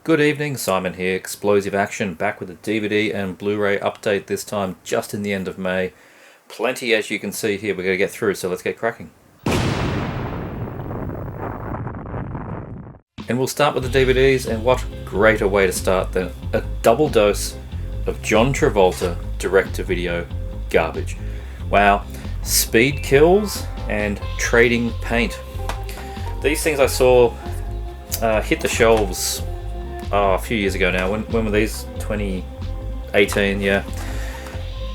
Good evening, Simon here, Explosive Action, back with a DVD and Blu-ray update, this time just in the end of May. Plenty, as you can see here, we're going to get through, so let's get cracking. And we'll start with the DVDs, and what greater way to start than a double dose of John Travolta direct-to-video garbage. Wow, Speed Kills and Trading Paint. These things I saw hit the shelves a few years ago now. When were these? 2018, yeah.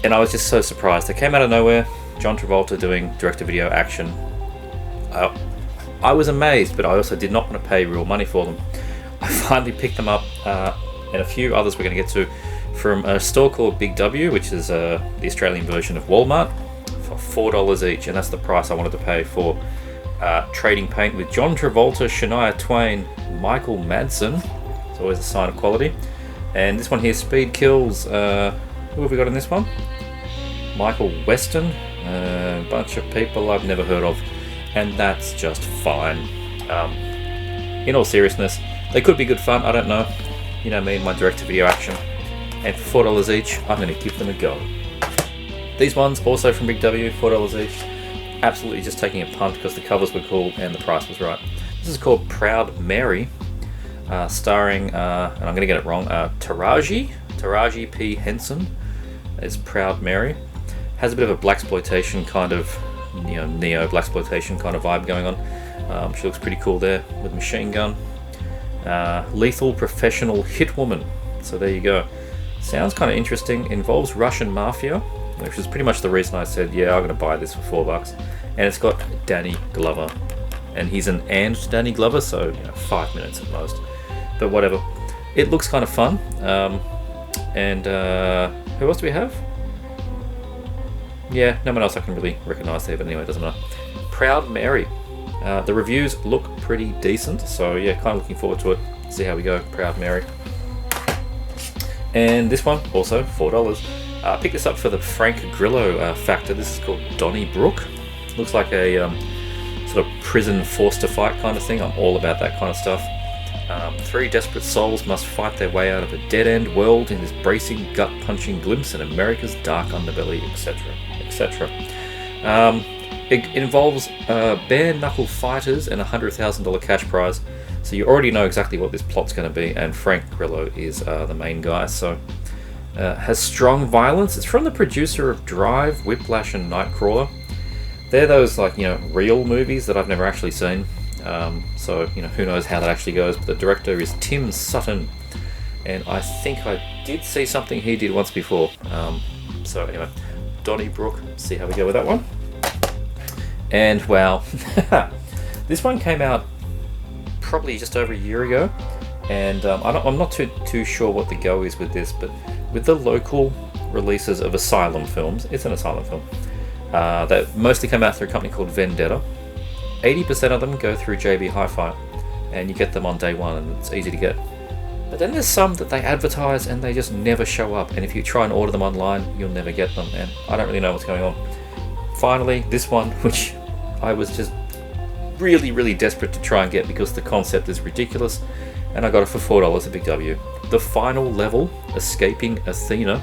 And I was just so surprised. They came out of nowhere. John Travolta doing direct-to-video action. I was amazed, but I also did not want to pay real money for them. I finally picked them up, and a few others we're going to get to, from a store called Big W, which is the Australian version of Walmart, for $4 each, and that's the price I wanted to pay for Trading Paint with John Travolta, Shania Twain, Michael Madsen. It's always a sign of quality. And this one here, Speed Kills. Who have we got in this one? Michael Weston, a bunch of people I've never heard of, and that's just fine. In all seriousness, they could be good fun, I don't know. You know me and my direct-to-video action. And for $4 each, I'm going to give them a go. These ones, also from Big W, $4 each. Absolutely just taking a punt because the covers were cool and the price was right. This is called Proud Mary, starring, and I'm going to get it wrong, Taraji P. Henson is Proud Mary. Has a bit of a blaxploitation kind of, neo blaxploitation kind of vibe going on. She looks pretty cool there with a machine gun. Lethal Professional Hitwoman. So there you go. Sounds kind of interesting. Involves Russian mafia, which is pretty much the reason I said, yeah, I'm going to buy this for $4. And it's got Danny Glover. And he's an Danny Glover, so 5 minutes at most. But whatever. It looks kind of fun. And who else do we have? Yeah, no one else I can really recognise there, but anyway, it doesn't matter. Proud Mary. The reviews look pretty decent, so yeah, kind of looking forward to it. See how we go. Proud Mary. And this one, also $4. I picked this up for the Frank Grillo factor. This is called Donnybrook. Looks like a sort of prison forced to fight kind of thing. I'm all about that kind of stuff. Three desperate souls must fight their way out of a dead-end world in this bracing, gut-punching glimpse in America's dark underbelly, etc., etc. It involves bare-knuckle fighters and a $100,000 cash prize. So you already know exactly what this plot's going to be, and Frank Grillo is the main guy. So has strong violence. It's from the producer of Drive, Whiplash, and Nightcrawler. They're those real movies that I've never actually seen. So who knows how that actually goes. But the director is Tim Sutton, and I think I did see something he did once before. So anyway, Donnybrook. See how we go with that one. And wow, this one came out probably just over a year ago, and I'm not too sure what the go is with this, but with the local releases of Asylum films, it's an Asylum film, that mostly come out through a company called Vendetta. 80% of them go through JB Hi-Fi, and you get them on day one, and it's easy to get. But then there's some that they advertise and they just never show up, and if you try and order them online, you'll never get them, and I don't really know what's going on. Finally, this one, which I was just really desperate to try and get because the concept is ridiculous, and I got it for $4 at Big W. The Final Level, Escaping Athena,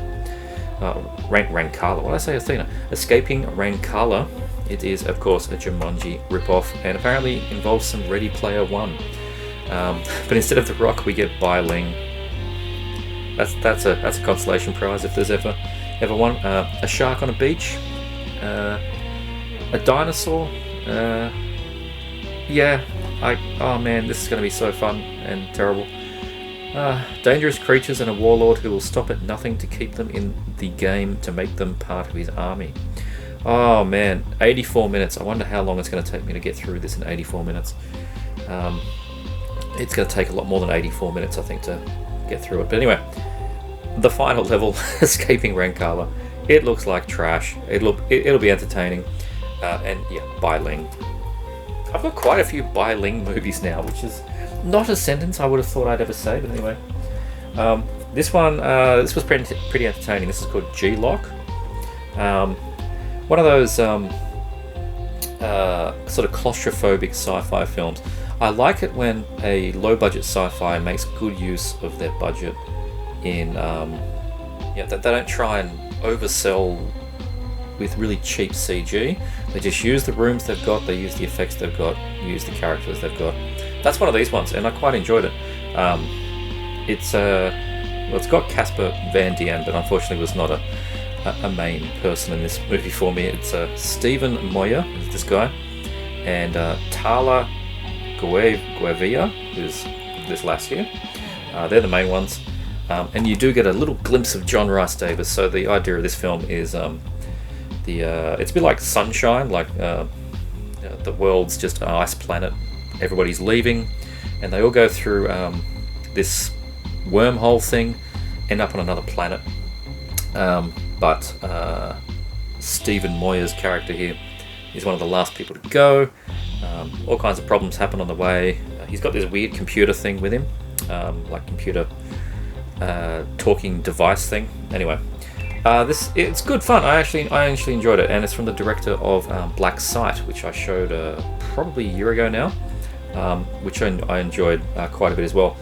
Rancala. Why did I say Athena? Escaping Rancala. It is, of course, a Jumanji ripoff, and apparently involves some Ready Player One. But instead of The Rock, we get Bai Ling. That's a consolation prize if there's ever one. A shark on a beach. A dinosaur. Oh man, this is going to be so fun and terrible. Dangerous creatures and a warlord who will stop at nothing to keep them in the game to make them part of his army. Oh man, 84 minutes. I wonder how long it's going to take me to get through this in 84 minutes. It's going to take a lot more than 84 minutes, I think, to get through it. But anyway, The Final Level, Escaping Rancala. It looks like trash. It'll be entertaining. And yeah, Bai Ling. I've got quite a few Bai Ling movies now, which is not a sentence I would have thought I'd ever say, but anyway. This one, this was pretty entertaining. This is called G-Lock. One of those sort of claustrophobic sci-fi films. I like it when a low-budget sci-fi makes good use of their budget in, that they don't try and oversell with really cheap CG. They just use the rooms they've got, they use the effects they've got, use the characters they've got. That's one of these ones, and I quite enjoyed it. It's got Casper Van Dien, but unfortunately was not a main person in this movie for me. It's Stephen Moyer, is this guy, and Tala Guevia, who's this lass here. They're the main ones. And you do get a little glimpse of John Rhys Davies. So the idea of this film is it's a bit like Sunshine, like the world's just an ice planet. Everybody's leaving, and they all go through this wormhole thing, end up on another planet. But Stephen Moyer's character here is one of the last people to go. All kinds of problems happen on the way. He's got this weird computer thing with him, like computer talking device thing. Anyway, it's good fun. I actually enjoyed it, and it's from the director of Black Sight, which I showed probably a year ago now, which I enjoyed quite a bit as well.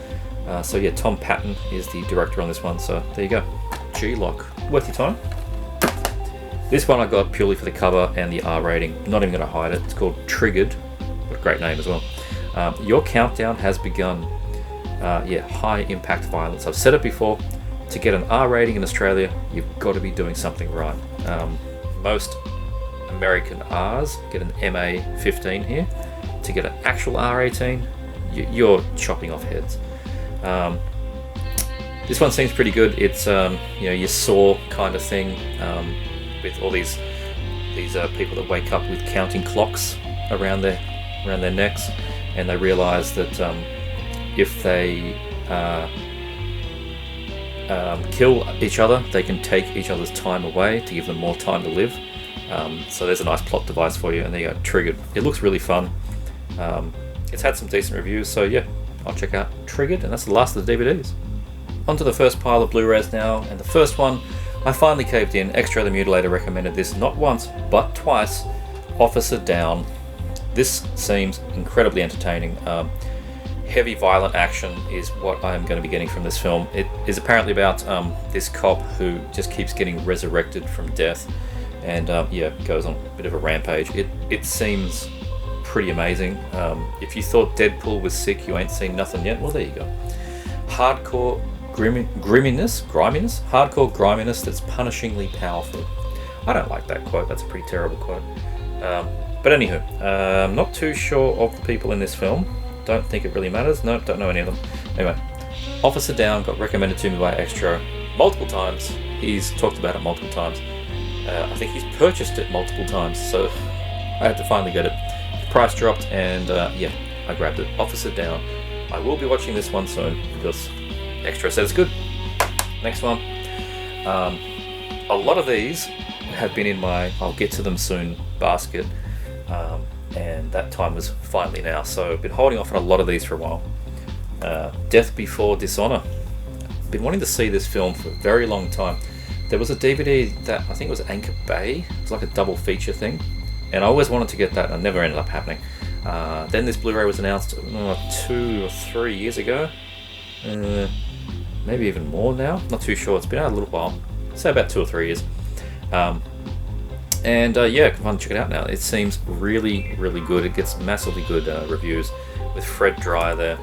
So yeah, Tom Patton is the director on this one. So there you go, G-Lock, worth your time. This one I got purely for the cover and the R rating. Not even going to hide it. It's called Triggered. What a great name as well. Your countdown has begun. High impact violence. I've said it before. To get an R rating in Australia, you've got to be doing something right. Most American Rs get an MA 15 here. To get an actual R18, you're chopping off heads. This one seems pretty good. It's your Saw kind of thing, with all these people that wake up with counting clocks around their necks, and they realise that if they kill each other, they can take each other's time away to give them more time to live. So there's a nice plot device for you, and there you go, Triggered. It looks really fun. It's had some decent reviews, so yeah, I'll check out Triggered, and that's the last of the DVDs. On to the first pile of Blu-rays now, and the first one, I finally caved in. Extra the Mutilator recommended this not once, but twice. Officer Down. This seems incredibly entertaining. Heavy violent action is what I'm going to be getting from this film. It is apparently about this cop who just keeps getting resurrected from death, and goes on a bit of a rampage. It seems pretty amazing. If you thought Deadpool was sick, you ain't seen nothing yet. Well, there you go. Hardcore griminess, hardcore griminess that's punishingly powerful. I don't like that quote. That's a pretty terrible quote. But anywho, I'm not too sure of the people in this film. Don't think it really matters. No, don't know any of them. Anyway, Officer Down got recommended to me by Extra multiple times. He's talked about it multiple times. I think he's purchased it multiple times, so I had to finally get it. The price dropped, and I grabbed it. Officer Down. I will be watching this one soon because Extra says it's good. Next one. A lot of these have been in my I'll get to them soon basket, and that time was finally now. So I've been holding off on a lot of these for a while. Death Before Dishonor. I've been wanting to see this film for a very long time. There was a DVD that I think it was Anchor Bay. It was like a double feature thing, and I always wanted to get that, and it never ended up happening. Then this Blu-ray was announced 2 or 3 years ago. Maybe even more now. Not too sure. It's been out a little while. Say about 2 or 3 years. Come on, check it out now. It seems really, really good. It gets massively good reviews with Fred Dryer there.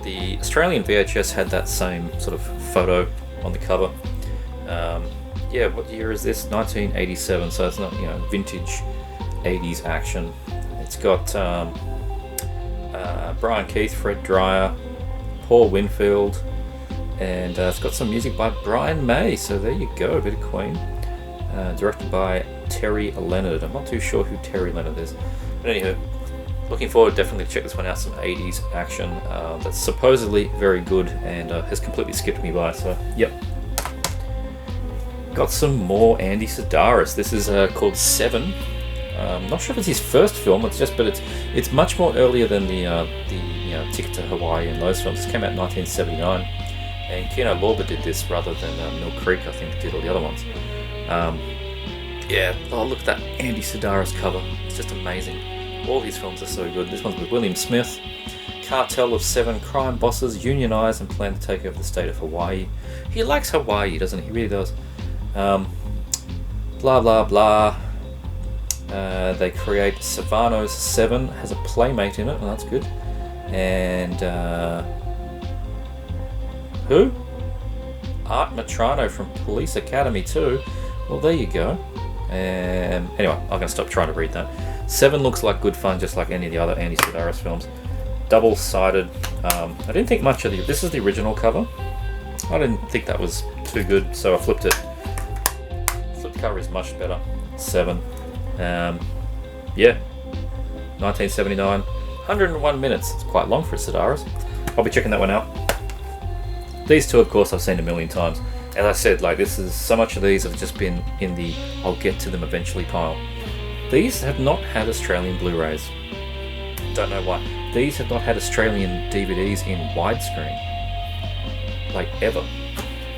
The Australian VHS had that same sort of photo on the cover. What year is this? 1987. So it's not vintage 80s action. It's got Brian Keith, Fred Dryer, Paul Winfield, and it's got some music by Brian May. So there you go, a bit of Queen. Directed by Terry Leonard. I'm not too sure who Terry Leonard is, but anywho, looking forward definitely to check this one out. Some 80s action that's supposedly very good, and has completely skipped me by. So yep. Got some more Andy Sidaris. This is called Seven. Not sure if it's his first film. It's much more earlier than the Ticket to Hawaii and those films. This came out in 1979, and Kino Lorber did this rather than Mill Creek, I think, did all the other ones. Look at that Andy Sidaris cover. It's just amazing. All his films are so good. This one's with William Smith, cartel of 7 crime bosses unionize and plan to take over the state of Hawaii. He likes Hawaii, doesn't he? He really does. Blah blah blah. They create Savano's 7, has a playmate in it, well, that's good. And who? Art Matrano from Police Academy 2. Well, there you go. And anyway, I'm going to stop trying to read that. 7 looks like good fun, just like any of the other Andy Sidaris films. Double-sided. I didn't think much of this is the original cover. I didn't think that was too good, so I flipped it. Flipped cover is much better. 7. Yeah. 1979. 101 minutes. It's quite long for a Sidaris. I'll be checking that one out. These two, of course, I've seen a million times. As I said, like, this is so much of these have just been in the I'll get to them eventually pile. These have not had Australian Blu-rays. Don't know why. These have not had Australian DVDs in widescreen. Like, ever.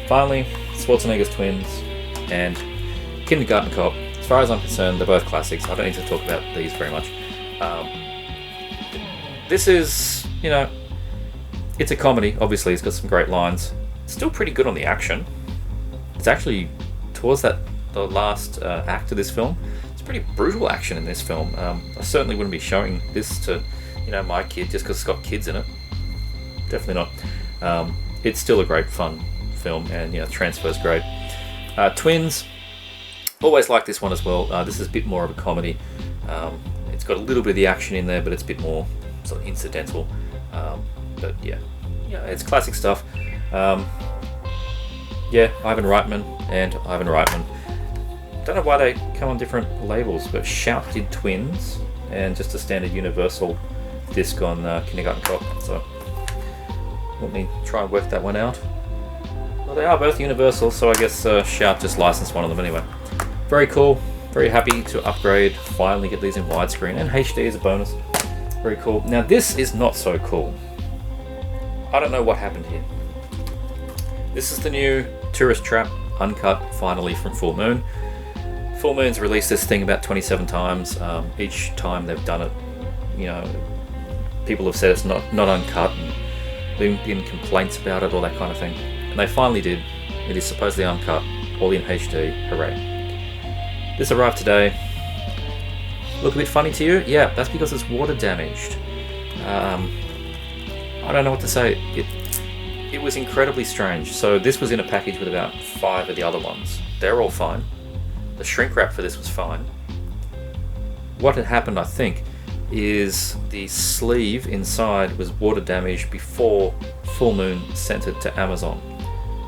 Finally, Schwarzenegger's Twins and Kindergarten Cop. As far as I'm concerned, they're both classics. I don't need to talk about these very much. This is, you know, it's a comedy. Obviously, it's got some great lines. It's still pretty good on the action. It's actually towards the last act of this film. It's pretty brutal action in this film. I certainly wouldn't be showing this to, you know, my kid just because it's got kids in it. Definitely not. It's still a great fun film, and you know, transfer's great. Twins. Always like this one as well. This is a bit more of a comedy. It's got a little bit of the action in there, but it's a bit more sort of incidental. But yeah, it's classic stuff. Yeah, Ivan Reitman and Ivan Reitman. Don't know why they come on different labels, but Shout did Twins and just a standard Universal disc on Kindergarten Cop. So let me try and work that one out. Well, they are both Universal, so I guess Shout just licensed one of them anyway. Very cool. Very happy to upgrade. Finally get these in widescreen, and HD is a bonus. Very cool. Now this is not so cool. I don't know what happened here. This is the new Tourist Trap Uncut, finally, from Full Moon. Full Moon's released this thing about 27 times. Each time they've done it, you know, people have said it's not uncut, and there've been complaints about it, all that kind of thing. And they finally did. It is supposedly uncut, all in HD. Hooray. This arrived today. Look a bit funny to you? Yeah, that's because it's water damaged. I don't know what to say. It was incredibly strange. So this was in a package with about 5 of the other ones. They're all fine. The shrink wrap for this was fine. What had happened, I think, is the sleeve inside was water damaged before Full Moon sent it to Amazon.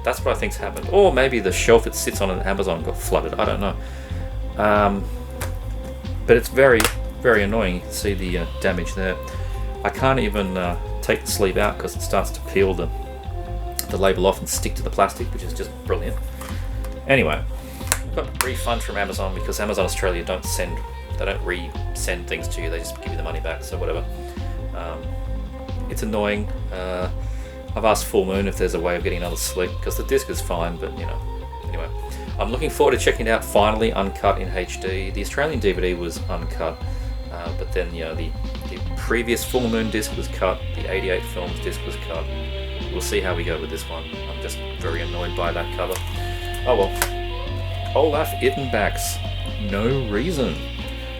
That's what I think's happened. Or maybe the shelf it sits on at Amazon got flooded. I don't know. But it's very, very annoying. You can see the damage there. I can't even take the sleeve out because it starts to peel the label off and stick to the plastic, which is just brilliant. Anyway, I got a refund from Amazon because Amazon Australia don't resend things to you. They just give you the money back. So whatever. It's annoying. I've asked Full Moon if there's a way of getting another sleeve because the disc is fine, but you know. Anyway, I'm looking forward to checking it out finally uncut in HD. The Australian DVD was uncut, but then you know the previous Full Moon disc was cut. The 88 films disc was cut. We'll see how we go with this one. I'm just very annoyed by that cover. Oh well. Olaf Ittenbach's No Reason.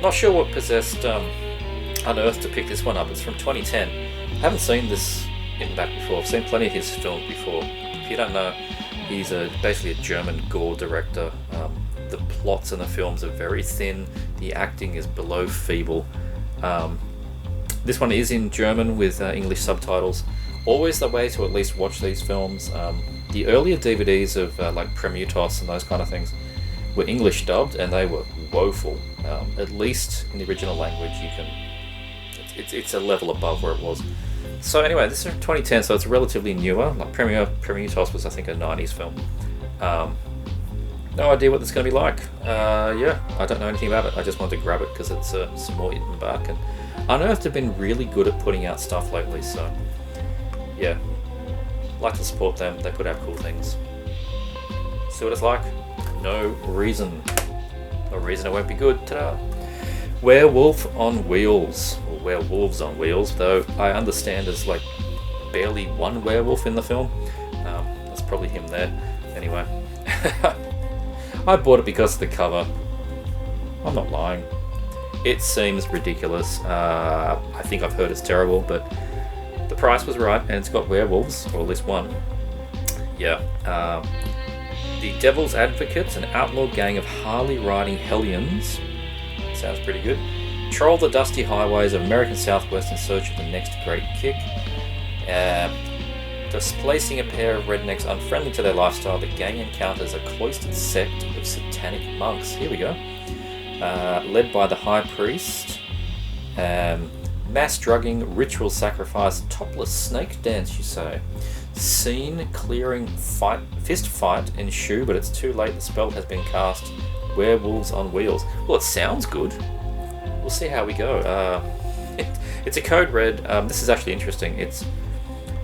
Not sure what possessed Unearthed to pick this one up. It's from 2010. I haven't seen this Ittenbach before. I've seen plenty of his films before. If you don't know, he's basically a German gore director. The plots in the films are very thin. The acting is below feeble. This one is in German with English subtitles. Always the way to at least watch these films. The earlier DVDs of like Premutos and those kind of things were English dubbed, and they were woeful. At least in the original language, you can. It's a level above where it was. So anyway, this is from 2010, so it's relatively newer. Like Premutos was, I think, a 90s film. No idea what this is going to be like. Yeah, I don't know anything about it. I just wanted to grab it because it's some more Ittenbach. And Unearthed have been really good at putting out stuff lately, so yeah, like to support them. They put out cool things. See what it's like? No reason. No reason it won't be good. Ta-da! Werewolf on Wheels. Ooh, Werewolves on Wheels, though I understand there's like barely one werewolf in the film. That's probably him there. Anyway, I bought it because of the cover. I'm not lying. It seems ridiculous. I think I've heard it's terrible, but the price was right, and it's got werewolves, or at least one. Yeah. The Devil's Advocates, an outlaw gang of Harley-riding hellions. Sounds pretty good. Troll the dusty highways of American Southwest in search of the next great kick. Displacing a pair of rednecks unfriendly to their lifestyle, the gang encounters a cloistered sect of satanic monks. Here we go. Led by the high priest. Mass drugging, ritual sacrifice, topless snake dance, you say. Scene clearing fist fight ensue, but it's too late. The spell has been cast. Werewolves on Wheels. Well, it sounds good. We'll see how we go. It's a Code Red. This is actually interesting.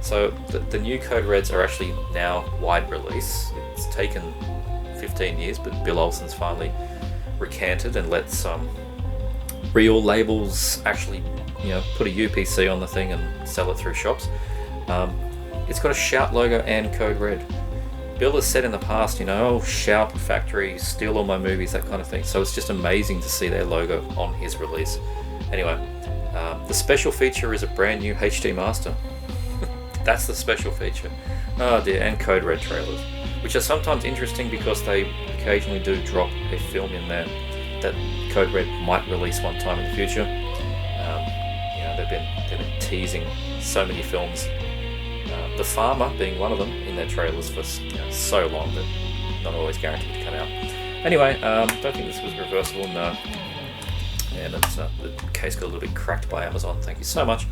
So the new Code Reds are actually now wide release. It's taken 15 years, but Bill Olsen's finally recanted and let some real labels actually, put a UPC on the thing and sell it through shops. It's got a Shout logo and Code Red. Bill has said in the past, Shout Factory, steal all my movies, that kind of thing. So it's just amazing to see their logo on his release. Anyway, the special feature is a brand new HD master. That's the special feature. Oh dear, and Code Red trailers, which are sometimes interesting because they occasionally do drop a film in there that Code Red might release one time in the future. They've been teasing so many films. The Farmer being one of them in their trailers for so long that not always guaranteed to come out. Anyway, don't think this was reversible, no. And it's, the case got a little bit cracked by Amazon. Thank you so much.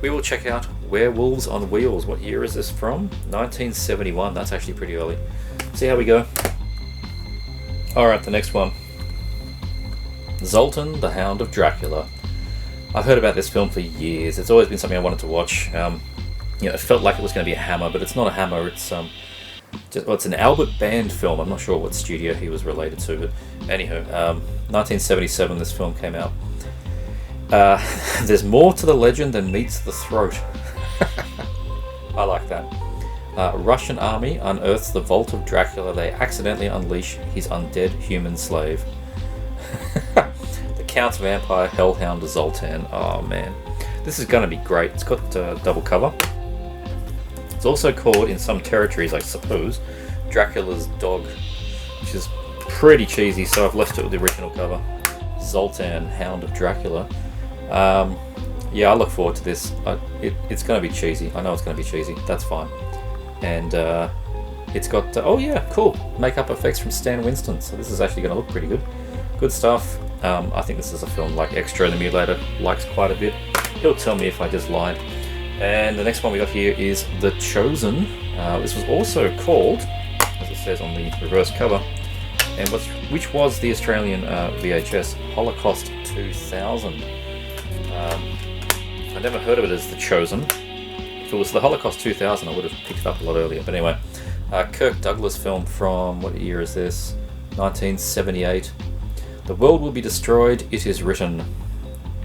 We will check out Werewolves on Wheels. What year is this from? 1971. That's actually pretty early. See how we go. Alright, the next one. Zoltan, the Hound of Dracula. I've heard about this film for years. It's always been something I wanted to watch. It felt like it was going to be a Hammer, but it's not a Hammer. It's it's an Albert Band film. I'm not sure what studio he was related to, but anywho, 1977 this film came out. There's more to the legend than meets the throat. I like that. Russian army unearths the vault of Dracula. They accidentally unleash his undead human slave. The Count's vampire hellhound Zoltan. Oh man, this is going to be great. It's got a double cover. It's also called, in some territories I suppose, Dracula's Dog, which is pretty cheesy, so I've left it with the original cover. Zoltan, Hound of Dracula. Yeah, I look forward to this. It's going to be cheesy. I know it's going to be cheesy. That's fine. And it's got, oh yeah, cool, makeup effects from Stan Winston, so this is actually going to look pretty good. Good stuff. I think this is a film like Extra the Mutilator likes quite a bit. He'll tell me if I just lied. And the next one we got here is The Chosen. This was also called, as it says on the reverse cover, and which was the Australian VHS, Holocaust 2000. I never heard of it as The Chosen. If it was the Holocaust 2000, I would have picked it up a lot earlier. But anyway, Kirk Douglas film from, what year is this? 1978. The world will be destroyed, it is written.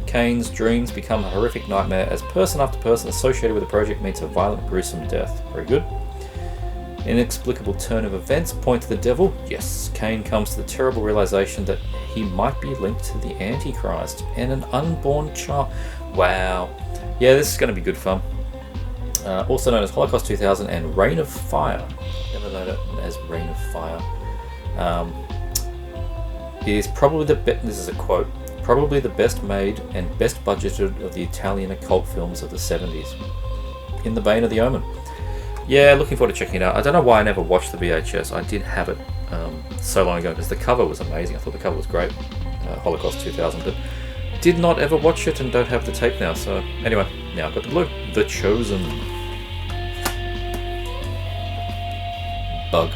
Kane's dreams become a horrific nightmare as person after person associated with the project meets a violent, gruesome death. Very good. Inexplicable turn of events point to the devil. Yes, Kane comes to the terrible realization that he might be linked to the Antichrist and an unborn child. Wow. Yeah, this is going to be good fun. Also known as Holocaust 2000 and Reign of Fire. Never known it as Reign of Fire. Is probably the best. This is a quote. Probably the best made and best budgeted of the Italian occult films of the 70s. In the vein of The Omen. Yeah, looking forward to checking it out. I don't know why I never watched the VHS. I did have it so long ago because the cover was amazing. I thought the cover was great. Holocaust 2000, but did not ever watch it and don't have the tape now. So anyway, now I've got the blue. The Chosen. Bug.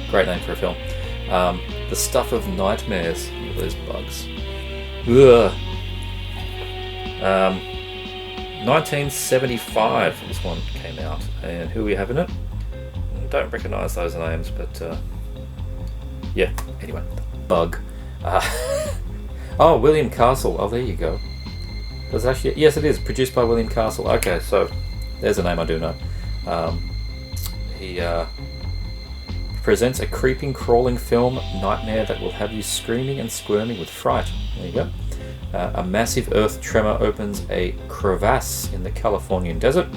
Great name for a film. The Stuff of Nightmares. Look at those bugs. Ugh. 1975 this one came out, and who we have in it? Don't recognise those names, but yeah, anyway, Bug. Oh, William Castle. Oh, there you go. There's actually, yes, it is produced by William Castle. Okay, so there's a name I do know. He presents a creeping, crawling film nightmare that will have you screaming and squirming with fright. There you go. A massive earth tremor opens a crevasse in the Californian desert,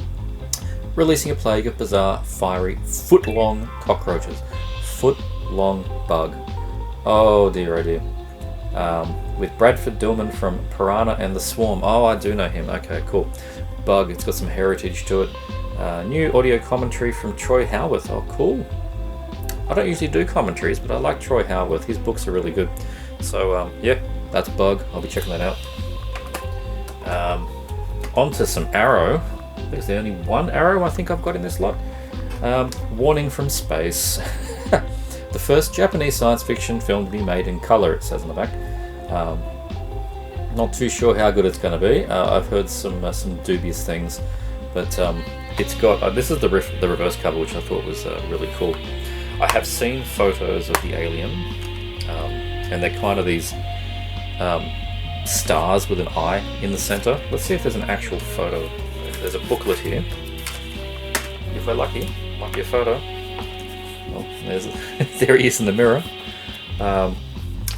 releasing a plague of bizarre, fiery, foot-long cockroaches. Foot-long bug. Oh dear, oh dear. With Bradford Dillman from Piranha and the Swarm. Oh, I do know him. Okay, cool. Bug, it's got some heritage to it. New audio commentary from Troy Howarth. Oh, cool. I don't usually do commentaries, but I like Troy Howarth. His books are really good. So, yeah, that's Bug. I'll be checking that out. On to some Arrow. There's the only one Arrow I think I've got in this lot. Warning from Space. The first Japanese science fiction film to be made in colour, it says on the back. Not too sure how good it's going to be. I've heard some dubious things, but it's got. This is the reverse cover, which I thought was really cool. I have seen photos of the alien, and they're kind of these stars with an eye in the centre. Let's see if there's an actual photo. There's a booklet here. If we're lucky, might be a photo. Oh, there he is in the mirror.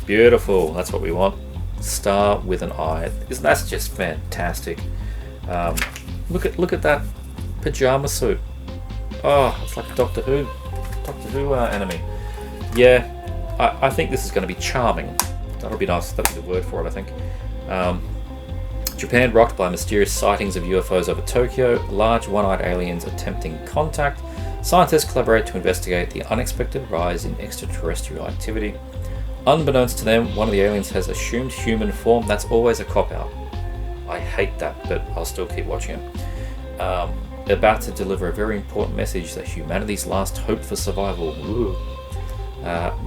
Beautiful. That's what we want. Star with an eye. That's just fantastic. Look at that pajama suit. Oh, it's like a Doctor Who enemy. Yeah, I think this is going to be charming. That'll be nice. That'll be the word for it, I think. Japan rocked by mysterious sightings of UFOs over Tokyo. Large one-eyed aliens attempting contact. Scientists collaborate to investigate the unexpected rise in extraterrestrial activity. Unbeknownst to them, one of the aliens has assumed human form. That's always a cop-out. I hate that, but I'll still keep watching it. About to deliver a very important message that humanity's last hope for survival. Ooh.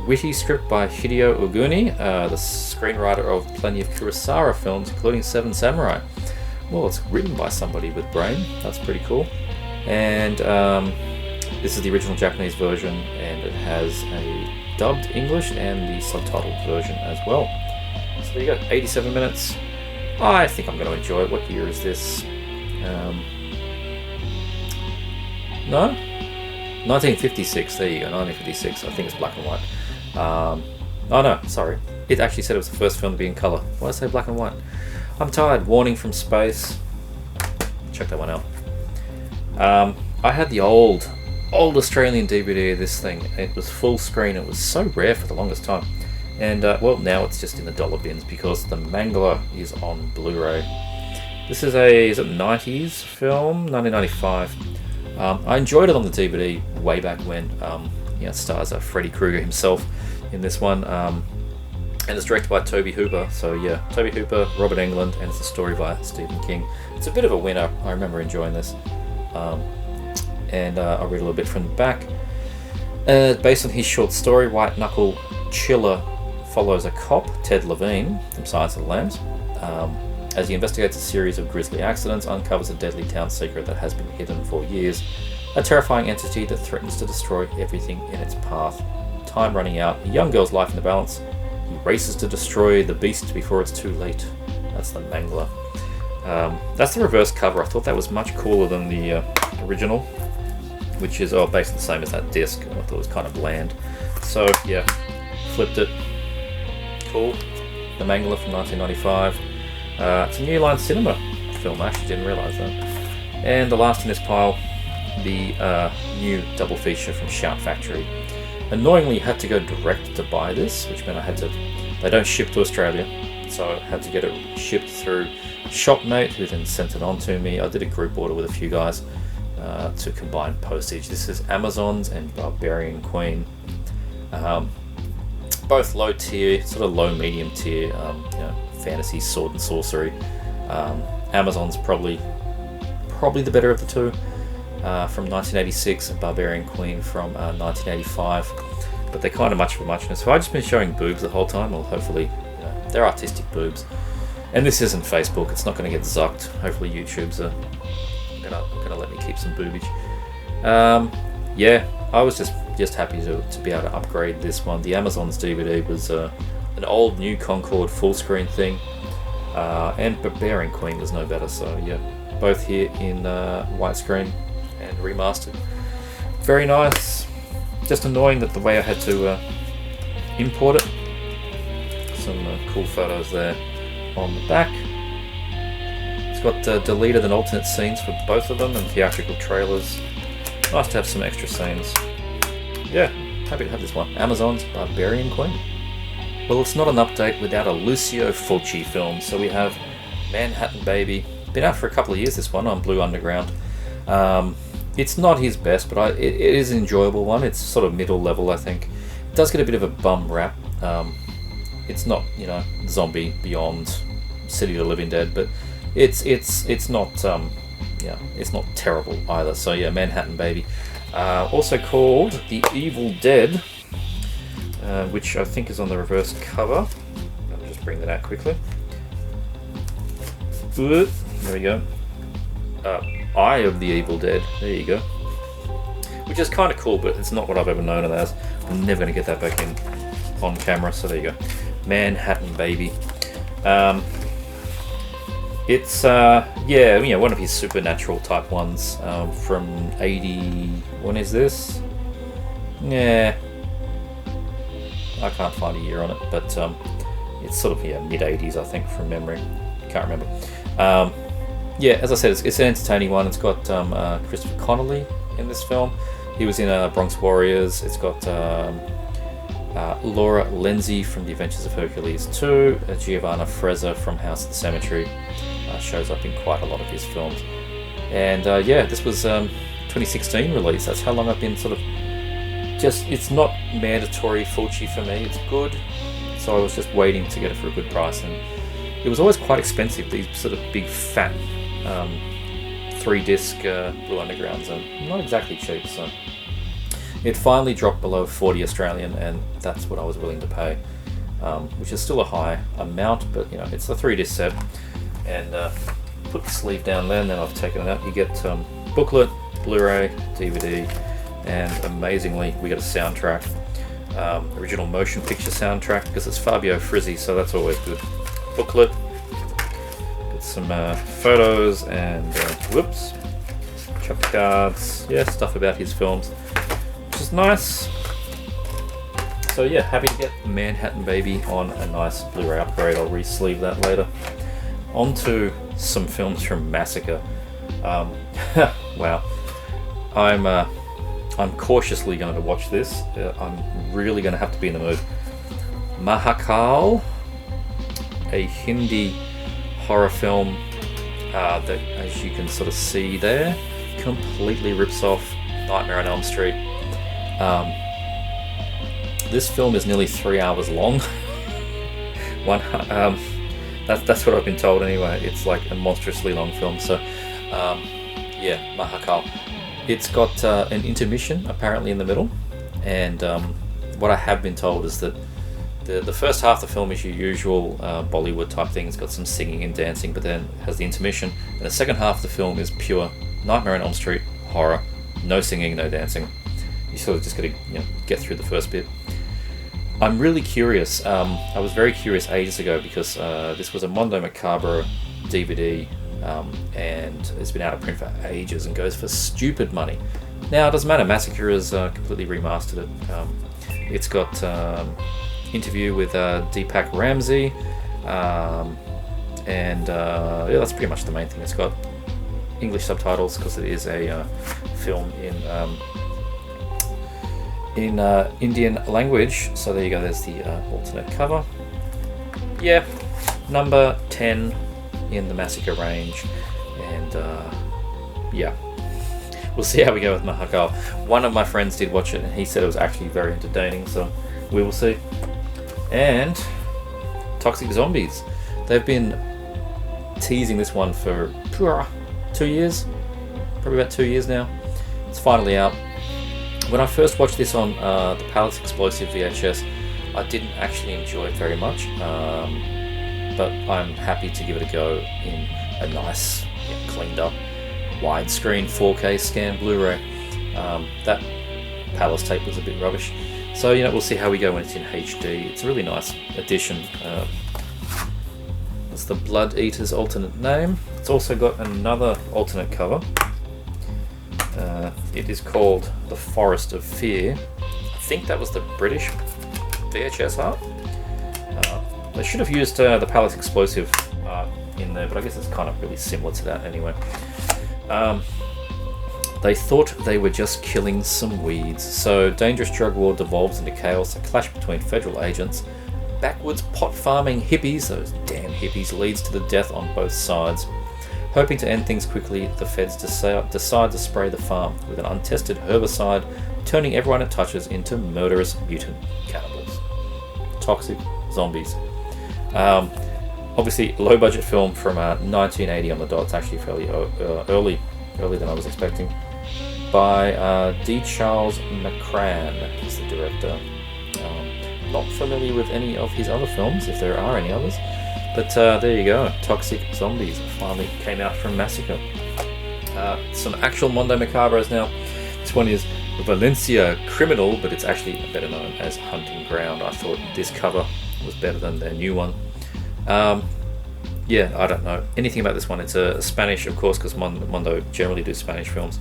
Witty script by Hideo Oguni, the screenwriter of plenty of Kurosawa films, including Seven Samurai. Well, it's written by somebody with brain. That's pretty cool. And this is the original Japanese version, and it has a dubbed English and the subtitled version as well. So there you go, 87 minutes. I think I'm going to enjoy it. What year is this? No? 1956, there you go, 1956. I think it's black and white. Oh no, sorry. It actually said it was the first film to be in colour. Why did I say black and white? I'm tired. Warning from Space. Check that one out. I had the old Australian DVD of this thing. It was full screen. It was so rare for the longest time. And, well, now it's just in the dollar bins because the Mangler is on Blu-ray. This is a 90s film, 1995. I enjoyed it on the DVD way back when. It stars Freddy Krueger himself in this one. And it's directed by Tobe Hooper. So, yeah, Tobe Hooper, Robert Englund, and it's a story by Stephen King. It's a bit of a winner. I remember enjoying this. And I'll read a little bit from the back. Based on his short story, White Knuckle Chiller follows a cop, Ted Levine, from Silence of the Lambs, as he investigates a series of grisly accidents, uncovers a deadly town secret that has been hidden for years, a terrifying entity that threatens to destroy everything in its path. Time running out, a young girl's life in the balance. He races to destroy the beast before it's too late. That's the Mangler. That's the reverse cover. I thought that was much cooler than the original, which is basically the same as that disc. I thought it was kind of bland. So yeah, flipped it. Cool. The Mangler from 1995. It's a New Line Cinema film. I actually didn't realise that. And the last in this pile, the new double feature from Shout Factory. Annoyingly, had to go direct to buy this, which meant I had to. They don't ship to Australia, so I had to get it shipped through Shopmate, who then sent it on to me. I did a group order with a few guys to combine postage. This is Amazon's and Barbarian Queen. Both low tier, sort of low medium tier, fantasy sword and sorcery. Amazon's probably the better of the two. From 1986 and Barbarian Queen from 1985, but they're kind of much of a muchness. So I've just been showing boobs the whole time. Well, hopefully, they're artistic boobs. And this isn't Facebook. It's not going to get zucked. Hopefully, YouTube's gonna let me keep some boobage. Yeah, I was just happy to be able to upgrade this one. The Amazon's DVD was an old New Concorde full screen thing. And Barbarian Queen was no better. So yeah, both here in widescreen and remastered. Very nice. Just annoying that the way I had to import it. Some cool photos there on the back. It's got deleted and alternate scenes for both of them and theatrical trailers. Nice to have some extra scenes. Yeah, happy to have this one. Amazon's Barbarian Queen. Well, it's not an update without a Lucio Fulci film. So we have Manhattan Baby. Been out for a couple of years, this one, on Blue Underground. It's not his best, but it is an enjoyable one. It's sort of middle level, I think. It does get a bit of a bum rap. It's not, Zombie Beyond, City of the Living Dead, but it's not it's not terrible either. So yeah, Manhattan Baby. Also called The Evil Dead, which I think is on the reverse cover. I'll just bring that out quickly. There we go. Eye of the Evil Dead. There you go. Which is kind of cool, but it's not what I've ever known it as. I'm never going to get that back in on camera, so there you go. Manhattan Baby. It's one of his supernatural type ones from 80. When is this? Yeah, I can't find a year on it, but it's sort of mid 80s, I think, from memory. Can't remember. As I said, it's an entertaining one. It's got Christopher Connolly in this film. He was in Bronx Warriors. It's got Laura Lenzi from The Adventures of Hercules 2. Giovanna Frezza from House of the Cemetery shows up in quite a lot of his films. And this was 2016 release. That's how long I've been sort of it's not mandatory Fulci for me. It's good. So I was just waiting to get it for a good price. And it was always quite expensive, these sort of big fat 3-disc Blue Undergrounds are not exactly cheap, so it finally dropped below 40 Australian, and that's what I was willing to pay, which is still a high amount, but it's a 3-disc set. And put the sleeve down there, and then I've taken it out. You get booklet, Blu-ray, DVD, and amazingly we get a soundtrack, original motion picture soundtrack, because it's Fabio Frizzi, so that's always good. Booklet, get some photos and chapter cards, stuff about his films, which is nice. So yeah, happy to get Manhattan Baby on a nice Blu-ray upgrade. I'll re-sleeve that later. On to some films from Massacre. Wow, I'm cautiously going to watch this. I'm really going to have to be in the mood. Mahakal, a Hindi horror film that, as you can sort of see there, completely rips off Nightmare on Elm Street. This film is nearly 3 hours long. That's what I've been told anyway. It's like a monstrously long film. So Mahakal. It's got an intermission apparently in the middle, and what I have been told is that the first half of the film is your usual Bollywood type thing. It's got some singing and dancing, but then it has the intermission, and the second half of the film is pure Nightmare on Elm Street horror. No singing, no dancing. You sort of just got to get through the first bit. I'm really curious. I was very curious ages ago because this was a Mondo Macabre DVD, and it's been out of print for ages and goes for stupid money. Now it doesn't matter. Massacre has completely remastered it. It's got interview with Deepak Ramsey, and that's pretty much the main thing. It's got English subtitles because it is a film in Indian language. So there you go. There's the alternate cover. Yeah, number 10 in the Massacre range, and we'll see how we go with Mahakal. One of my friends did watch it, and he said it was actually very entertaining. So we will see. And Toxic Zombies. They've been teasing this one for 2 years, probably about 2 years now. It's finally out. When I first watched this on the Palace Explosive VHS, I didn't actually enjoy it very much, but I'm happy to give it a go in a nice, cleaned up, widescreen 4K scan Blu-ray. That Palace tape was a bit rubbish. So, we'll see how we go when it's in HD. It's a really nice addition. That's the Blood Eater's alternate name. It's also got another alternate cover. It is called The Forest of Fear. I think that was the British VHS art. They should have used the Palace Explosive art in there, but I guess it's kind of really similar to that anyway. They thought they were just killing some weeds, so dangerous drug war devolves into chaos. A clash between federal agents, backwoods pot farming hippies, those damn hippies, leads to the death on both sides. Hoping to end things quickly, the feds decide to spray the farm with an untested herbicide, turning everyone it touches into murderous mutant cannibals. Toxic zombies. Obviously, low budget film from 1980 on the dot. It's actually fairly earlier than I was expecting. By D. Charles McCran is the director. Not familiar with any of his other films, if there are any others. But there you go, Toxic Zombies finally came out from Massacre. Some actual Mondo Macabros now. This one is Valencia Criminal, but it's actually better known as Hunting Ground. I thought this cover was better than their new one. Yeah, I don't know anything about this one. It's a Spanish, of course, because Mondo generally do Spanish films.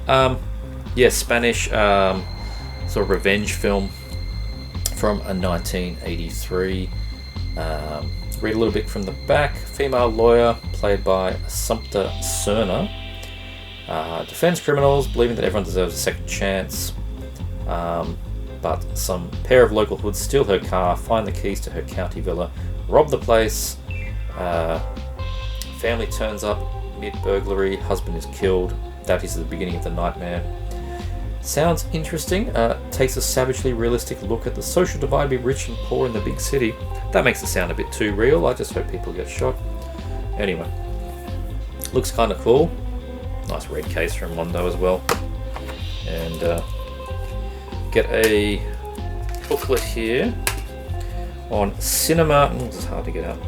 Yeah, Spanish sort of revenge film from a 1983. Read a little bit from the back. Female lawyer played by Sumter Cerna defends criminals, believing that everyone deserves a second chance. But some pair of local hoods steal her car, find the keys to her county villa, rob the place. Family turns up mid-burglary, husband is killed. That is the beginning of the nightmare. Sounds interesting. Takes a savagely realistic look at the social divide between rich and poor in the big city. That makes it sound a bit too real. I just hope people get shot. Anyway, looks kind of cool. Nice red case from Mondo as well. And get a booklet here on cinema. This is hard to get out.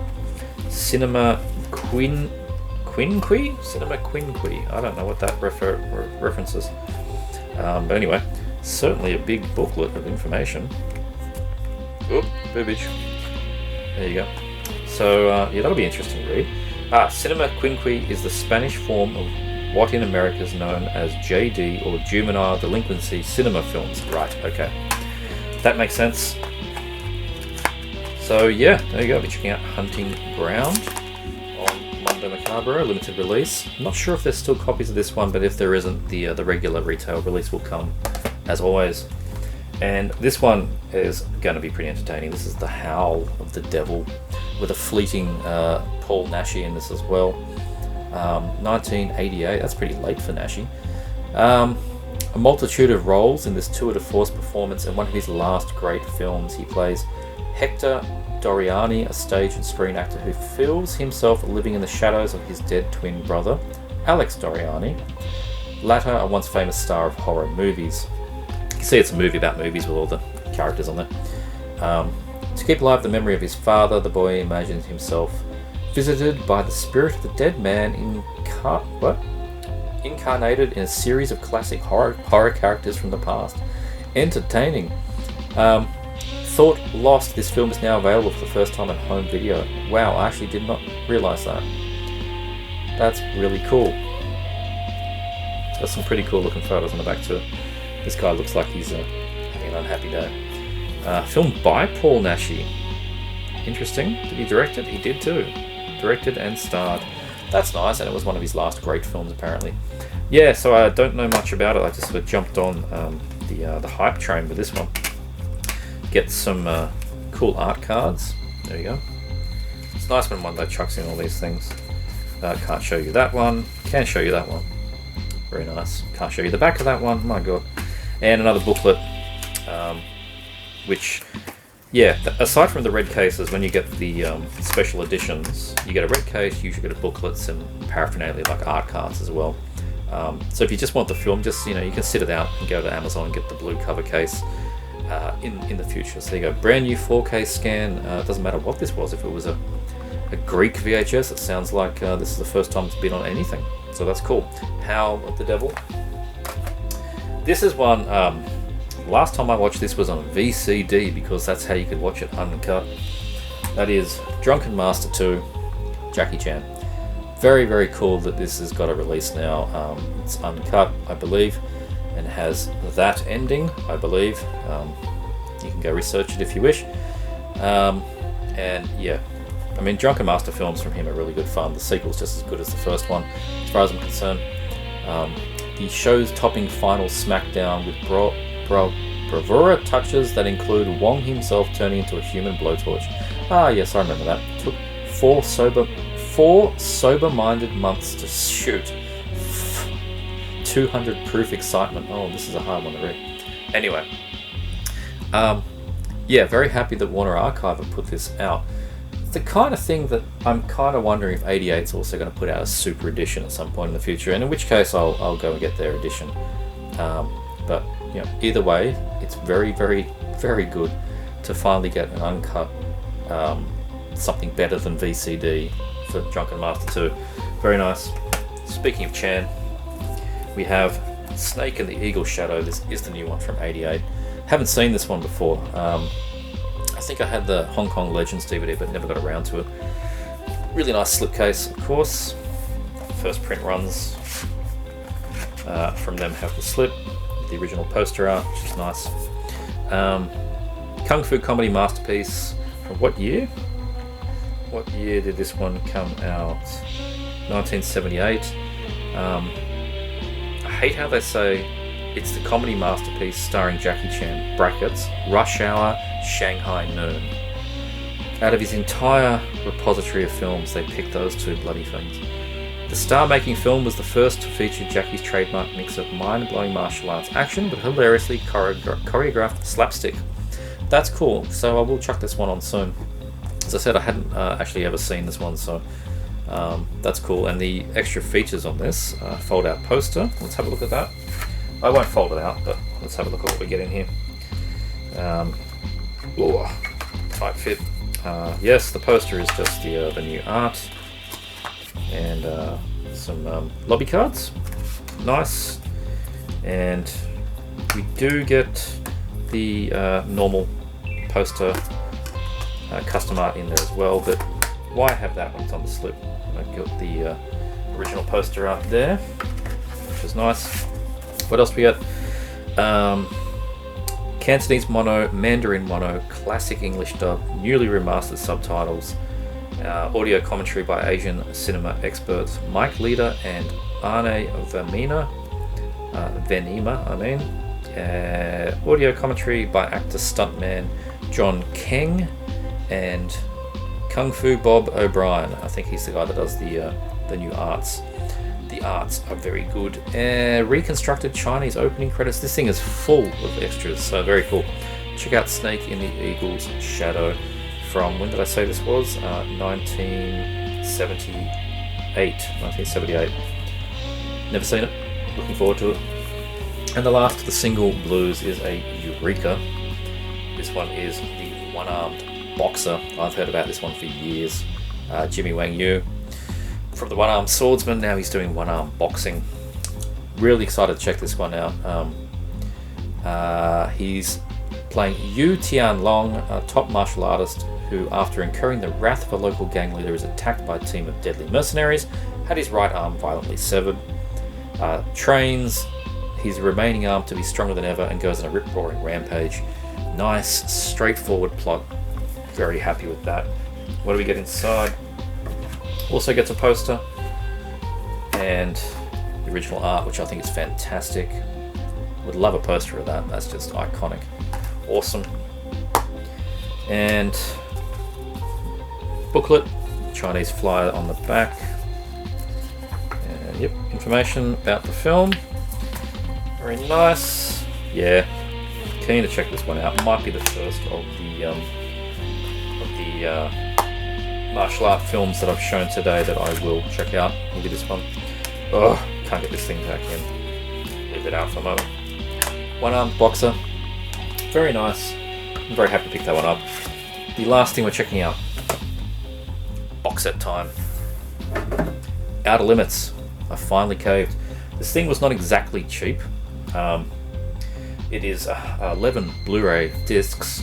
Cinema Quinqui? Cinema Quinqui. I don't know what that references. But anyway, certainly a big booklet of information. Oh, boobage. There you go. So, yeah, that'll be interesting to read. Cinema Quinqui is the Spanish form of what in America is known as JD, or juvenile delinquency cinema films. Right, okay. That makes sense. So, yeah, there you go. I'll be checking out Hunting Ground on Mondo Macabro, limited release. I'm not sure if there's still copies of this one, but if there isn't, the regular retail release will come, as always. And this one is going to be pretty entertaining. This is The Howl of the Devil, with a fleeting Paul Naschy in this as well. 1988, that's pretty late for Naschy. A multitude of roles in this tour de force performance, and one of his last great films. He plays Hector Doriani, a stage and screen actor who feels himself living in the shadows of his dead twin brother, Alex Doriani, latter a once famous star of horror movies. You see, it's a movie about movies with all the characters on there. To keep alive the memory of his father, the boy imagines himself visited by the spirit of the dead man incarnated in a series of classic horror characters from the past. Entertaining. Thought lost. This film is now available for the first time on home video. Wow, I actually did not realise that. That's really cool. It's got some pretty cool looking photos on the back too. This guy looks like he's having an unhappy day. Filmed by Paul Naschy. Interesting. Did he direct it? He did too. Directed and starred. That's nice, and it was one of his last great films apparently. Yeah, so I don't know much about it. I just sort of jumped on the hype train with this one. Get some cool art cards. There you go. It's nice when Mondo chucks in all these things. Can't show you that one. Can show you that one. Very nice. Can't show you the back of that one. My god. And another booklet, which, yeah, aside from the red cases, when you get the special editions, you get a red case, you usually get a booklets and paraphernalia like art cards as well. So if you just want the film, just, you can sit it out and go to Amazon and get the blue cover case in the future. So there you go, brand new 4K scan. It doesn't matter what this was. If it was a Greek VHS, it sounds like this is the first time it's been on anything. So that's cool. Howl of the Devil. This is one, last time I watched this was on VCD, because that's how you could watch it uncut. That is Drunken Master 2. Jackie Chan. Very, very cool that this has got a release now. It's uncut, I believe, and has that ending, I believe. You can go research it if you wish. And yeah, I mean, Drunken Master films from him are really good fun. The sequel's just as good as the first one, as far as I'm concerned. The show's topping final smackdown with bravura touches that include Wong himself turning into a human blowtorch. Ah, yes, I remember that. It took four sober-minded months to shoot. 200 proof excitement. Oh, this is a hard one to read. Anyway, yeah, very happy that Warner Archive have put this out. It's the kind of thing that I'm kind of wondering if 88's also going to put out a super edition at some point in the future, and in which case I'll go and get their edition. But you know, either way, it's very, very, very good to finally get an uncut something better than VCD for Drunken Master 2. Very nice. Speaking of Chan, we have Snake and the Eagle Shadow. This is the new one from 88. Haven't seen this one before. I think I had the Hong Kong Legends DVD but never got around to it. Really nice slipcase, of course. First print runs from them have the slip, the original poster art, which is nice. Kung Fu comedy masterpiece. From what year? What year did this one come out? 1978. I hate how they say it's the comedy masterpiece starring Jackie Chan, brackets, Rush Hour, Shanghai Noon. Out of his entire repository of films, they picked those two bloody things. The star-making film was the first to feature Jackie's trademark mix of mind-blowing martial arts action, but hilariously choreographed slapstick. That's cool, so I will chuck this one on soon. As I said, I hadn't actually ever seen this one, so that's cool. And the extra features on this fold-out poster. Let's have a look at that. I won't fold it out, but let's have a look at what we get in here. Tight fit. Yes, the poster is just the new art and some lobby cards. Nice. And we do get the normal poster custom art in there as well, but why have that when it's on the slip? I've got the original poster art there, which is nice. What else we got? Cantonese mono, Mandarin mono, classic English dub, newly remastered subtitles, audio commentary by Asian cinema experts Mike Leader and Arne Venima, audio commentary by actor stuntman John Keng and Kung Fu Bob O'Brien. I think he's the guy that does the new arts. The arts are very good. Reconstructed Chinese opening credits. This thing is full of extras, so very cool. Check out Snake in the Eagle's Shadow from, when did I say this was? 1978. Never seen it. Looking forward to it. And the last of the single blues is a Eureka. This one is the One-Armed Boxer. I've heard about this one for years. Jimmy Wang Yu. From the One-Armed Swordsman, now he's doing one-armed boxing. Really excited to check this one out. He's playing Yu Tianlong, a top martial artist who, after incurring the wrath of a local gang leader, is attacked by a team of deadly mercenaries, had his right arm violently severed, trains his remaining arm to be stronger than ever, and goes on a rip-roaring rampage. Nice, straightforward plot. Very happy with that. What do we get inside? Also gets a poster and the original art, which I think is fantastic. Would love a poster of that. That's just iconic. Awesome. And booklet, Chinese flyer on the back. And yep, information about the film. Very nice. Yeah, keen to check this one out. Might be the first of the martial art films that I've shown today that I will check out. Maybe this one. Oh, can't get this thing back in. Leave it out for a moment. One-Armed Boxer. Very nice. I'm very happy to pick that one up. The last thing we're checking out. Box set time. Outer Limits. I finally caved. This thing was not exactly cheap. It is 11 Blu-ray discs.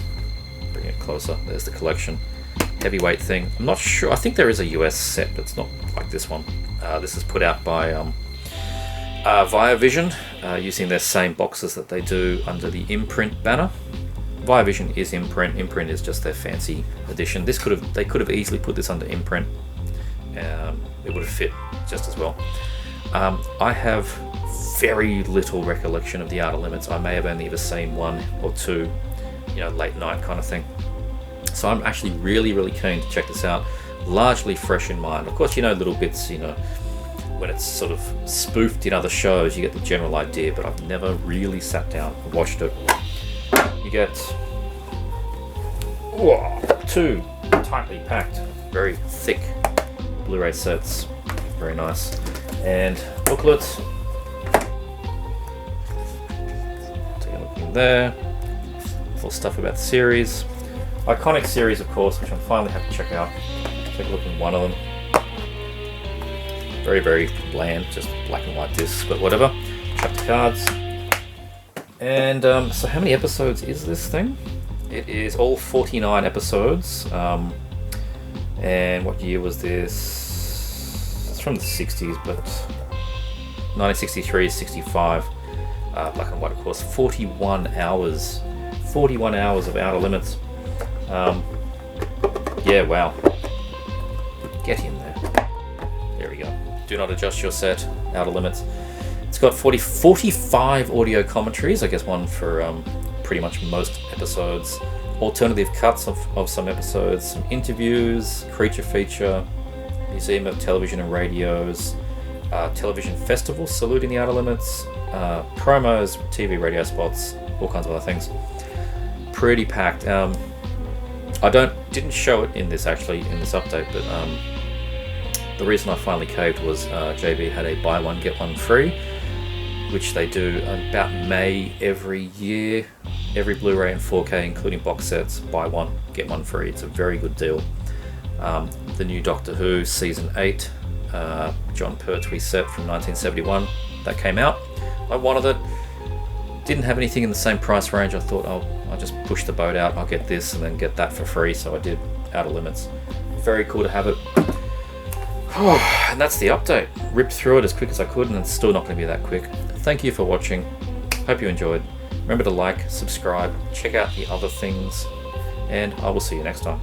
Bring it closer. There's the collection. heavyweight thing. I'm not sure. I think there is a US set, but it's not like this one. This is put out by Via Vision, using their same boxes that they do under the imprint banner. Via Vision is imprint. Imprint is just their fancy edition. They could have easily put this under imprint. It would have fit just as well. I have very little recollection of the Outer Limits. I may have only ever seen one or two, late night kind of thing. So I'm actually really keen to check this out. Largely fresh in mind. Of course, little bits, when it's sort of spoofed in other shows, you get the general idea, but I've never really sat down and watched it. You get two tightly packed, very thick Blu-ray sets. Very nice. And booklets. Take a look in there. Full stuff about the series. Iconic series, of course, which I finally have to check out. Take a look in one of them. Very bland, just black and white discs, but whatever. Chapter cards. And so how many episodes is this thing? It is all 49 episodes. And what year was this? It's from the 60s, but 1963, 65. Black and white, of course. 41 hours. 41 hours of Outer Limits. Yeah, wow. Get in there. There we go. Do not adjust your set. Outer Limits. It's got 45 audio commentaries. I guess one for pretty much most episodes. Alternative cuts of some episodes. Some interviews. Creature feature. Museum of Television and Radios. Television festival saluting the Outer Limits. Promos, TV radio spots. All kinds of other things. Pretty packed. I didn't show it in this update, but the reason I finally caved was JB had a buy one get one free, which they do about May every year. Every Blu-ray and 4K, including box sets, buy one get one free. It's a very good deal. The new Doctor Who season 8, John Pertwee set from 1971, that came out. I wanted it. Didn't have anything in the same price range. I thought I'll just push the boat out. I'll get this and then get that for free. So I did. Outer Limits. Very cool to have it. And that's the update. Ripped through it as quick as I could, and it's still not going to be that quick. Thank you for watching. Hope you enjoyed. Remember to like, subscribe, check out the other things, and I will see you next time.